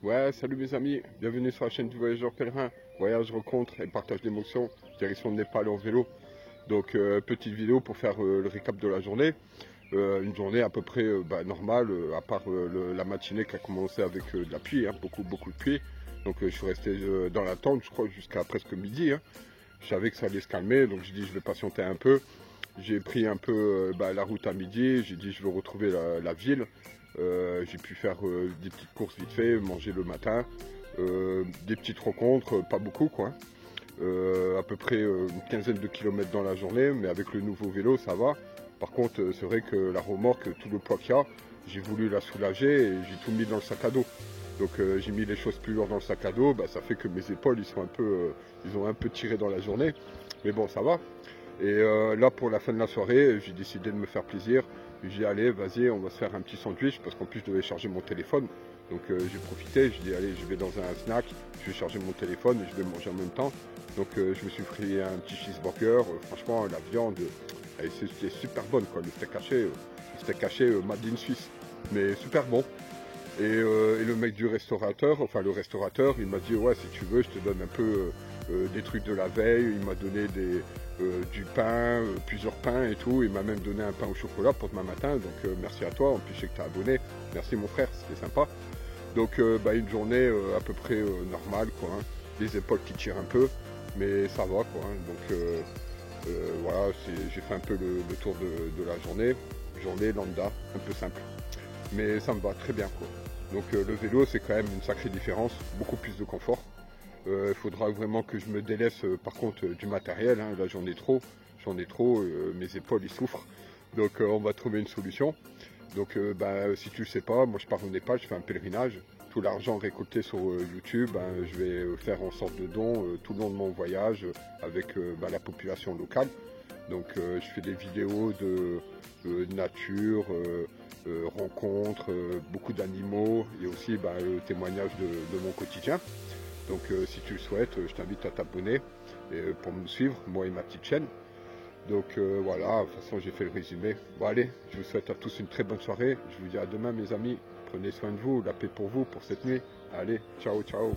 Ouais, salut mes amis, bienvenue sur la chaîne du voyageur pèlerin. Voyage, rencontre et partage d'émotions, direction le Népal en vélo. Donc petite vidéo pour faire le récap de la journée. Une journée à peu près normale, à part la matinée qui a commencé avec de la pluie, hein, beaucoup de pluie. Donc je suis resté dans la tente, je crois, jusqu'à presque midi, hein. Je savais que ça allait se calmer, donc j'ai dit je vais patienter un peu. J'ai pris un peu la route à midi, j'ai dit je vais retrouver la ville. J'ai pu faire des petites courses vite fait, manger le matin, des petites rencontres, pas beaucoup quoi. À peu près une quinzaine de kilomètres dans la journée, mais avec le nouveau vélo ça va. Par contre c'est vrai que la remorque, tout le poids qu'il y a, j'ai voulu la soulager et j'ai tout mis dans le sac à dos. Donc j'ai mis les choses plus lourdes dans le sac à dos, ça fait que mes épaules ils sont ils ont un peu tiré dans la journée, mais bon ça va. Et là, pour la fin de la soirée, j'ai décidé de me faire plaisir. J'ai dit, allez, vas-y, on va se faire un petit sandwich, parce qu'en plus, je devais charger mon téléphone. Donc j'ai profité, j'ai dit, allez, je vais dans un snack, je vais charger mon téléphone et je vais manger en même temps. Donc je me suis pris un petit cheeseburger. Franchement, la viande, c'était super bonne, quoi. Le steak haché made in Suisse, mais super bon. Et le mec du restaurateur, enfin le restaurateur, il m'a dit ouais si tu veux je te donne un peu des trucs de la veille, il m'a donné du pain, plusieurs pains et tout, il m'a même donné un pain au chocolat pour demain matin, donc merci à toi, en plus je sais que tu as abonné, merci mon frère, c'était sympa. Donc une journée à peu près normale quoi, hein. Les épaules qui tirent un peu, mais ça va quoi, hein. Donc voilà, j'ai fait un peu le tour de la journée lambda, un peu simple. Mais ça me va très bien quoi. Donc le vélo c'est quand même une sacrée différence, beaucoup plus de confort. Il faudra vraiment que je me délaisse par contre du matériel, hein. Là j'en ai trop, mes épaules ils souffrent. Donc on va trouver une solution. Donc si tu le sais pas, moi je pars au Népal, je fais un pèlerinage. Tout l'argent récolté sur YouTube, je vais faire en sorte de don tout le long de mon voyage avec la population locale. Donc je fais des vidéos de nature, rencontres, beaucoup d'animaux et aussi le témoignage de mon quotidien. Donc si tu le souhaites, je t'invite à t'abonner pour me suivre, moi et ma petite chaîne. Donc voilà, de toute façon j'ai fait le résumé. Bon allez, je vous souhaite à tous une très bonne soirée. Je vous dis à demain mes amis. Prenez soin de vous, la paix pour vous pour cette nuit. Allez, ciao, ciao.